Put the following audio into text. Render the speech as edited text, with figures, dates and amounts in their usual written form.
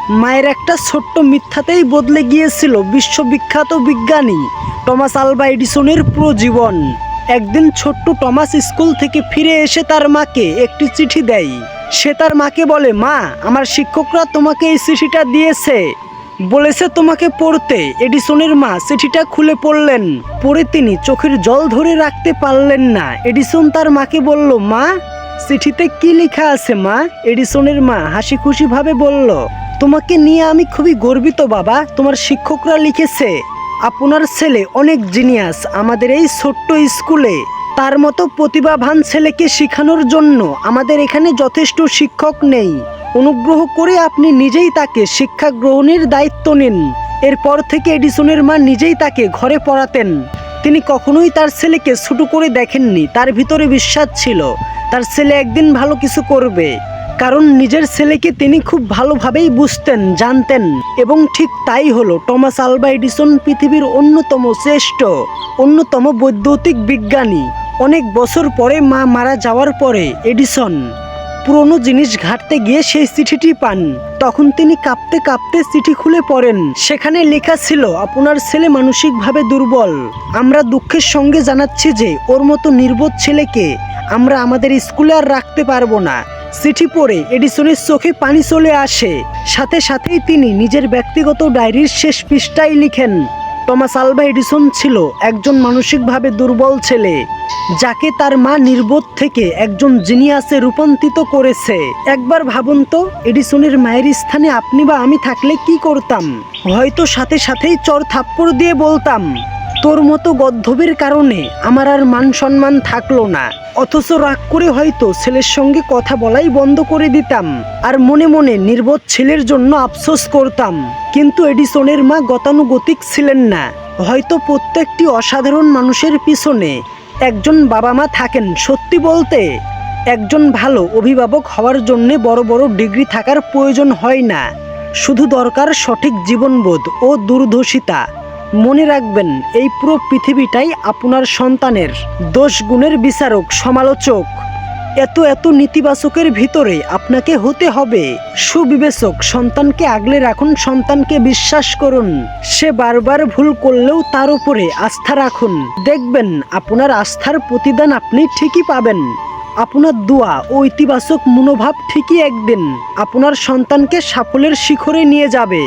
মায়ের একটা ছোট্ট মিথ্যাতেই বদলে গিয়েছিল বিশ্ববিখ্যাত বিজ্ঞানী টমাস আলভা এডিসনের পুরো জীবন। একদিন ছোট্ট টমাস স্কুল থেকে ফিরে এসে তার মাকে একটি চিঠি দেয়। সে তার মাকে বলে, মা, আমার শিক্ষকরা তোমাকে এই চিঠিটা দিয়েছে, বলেছে তোমাকে পড়তে। এডিসনের মা চিঠিটা খুলে পড়লেন। পড়ে তিনি চোখের জল ধরে রাখতে পারলেন না। এডিসন তার মাকে বলল, মা, চিঠিতে কি লেখা আছে মা? এডিসনের মা হাসি খুশি ভাবে বলল, তোমাকে নিয়ে আমি খুবই গর্বিত বাবা। তোমার শিক্ষকরা লিখেছে আপনার ছেলে অনেক জিনিয়াস আমাদের এই ছোট্ট স্কুলে। তার মতো প্রতিভাবান ছেলেকে শেখানোর জন্য আমাদের এখানে যথেষ্ট শিক্ষক নেই। অনুগ্রহ করে আপনি নিজেই তাকে শিক্ষা গ্রহণের দায়িত্ব নিন। এরপর থেকে এডিসনের মা নিজেই তাকে ঘরে পড়াতেন। তিনি কখনোই তার ছেলেকে ছোট করে দেখেননি। তার ভিতরে বিশ্বাস ছিল তার ছেলে একদিন ভালো কিছু করবে, কারণ নিজের ছেলেকে তিনি খুব ভালোভাবেই বুঝতেন, জানতেন। এবং ঠিক তাই হলো। টমাস আলভা এডিসন পৃথিবীর অন্যতম বৈদ্যুতিক বিজ্ঞানী। অনেক বছর পরে মা মারা যাওয়ার পরে এডিসন পুরনো জিনিস ঘাঁটতে গিয়ে সেই চিঠিটি পান। তখন তিনি কাঁপতে কাঁপতে চিঠি খুলে পড়েন। সেখানে লেখা ছিল, আপনার ছেলে মানসিকভাবে দুর্বল। আমরা দুঃখের সঙ্গে জানাচ্ছি যে ওর মতো নির্বোধ ছেলেকে আমরা আমাদের স্কুলে আর রাখতে পারবো না। চিঠি পড়ে এডিসনের চোখে পানি চলে আসে। সাথে সাথেই তিনি নিজের ব্যক্তিগত ডায়েরির শেষ পৃষ্ঠায় লিখেন, টমাস আলভা এডিসন ছিল একজন মানসিকভাবে দুর্বল ছেলে, যাকে তার মা নির্বোধ থেকে একজন জিনিয়াসে রূপান্তরিত করেছে। একবার ভাবুন তো, এডিসনের মায়ের স্থানে আপনি বা আমি থাকলে কি করতাম? হয়তো সাথে সাথেই চর থাপ্পড় দিয়ে বলতাম, তোর মতো গদ্ধবের কারণে আমার আর মান সম্মান থাকলো না। অথচ রাগ করে হয়তো ছেলের সঙ্গে কথা বলাই বন্ধ করে দিতাম, আর মনে মনে নির্বোধ ছেলের জন্য আফসোস করতাম। কিন্তু এডিসনের মা গতানুগতিক ছিলেন না। হয়তো প্রত্যেকটি অসাধারণ মানুষের পিছনে একজন বাবা মা থাকেন। সত্যি বলতে, একজন ভালো অভিভাবক হওয়ার জন্য বড় বড় ডিগ্রি থাকার প্রয়োজন হয় না, শুধু দরকার সঠিক জীবনবোধ ও দূরদর্শিতা। মনে রাখবেন, এই পুরো পৃথিবীটাই আপনার সন্তানের দোষ গুণের বিচারক, সমালোচক। এত নেতিবাচকের ভিতরে আপনাকে হতে হবে সুবিবেচক। সন্তানকে আগলে রাখুন, সন্তানকে বিশ্বাস করুন। সে বারবার ভুল করলেও তার উপরে আস্থা রাখুন। দেখবেন আপনার আস্থার প্রতিদান আপনি ঠিকই পাবেন। আপনার দোয়া ও ইতিবাচক মনোভাব ঠিকই একদিন আপনার সন্তানকে সাফল্যের শিখরে নিয়ে যাবে।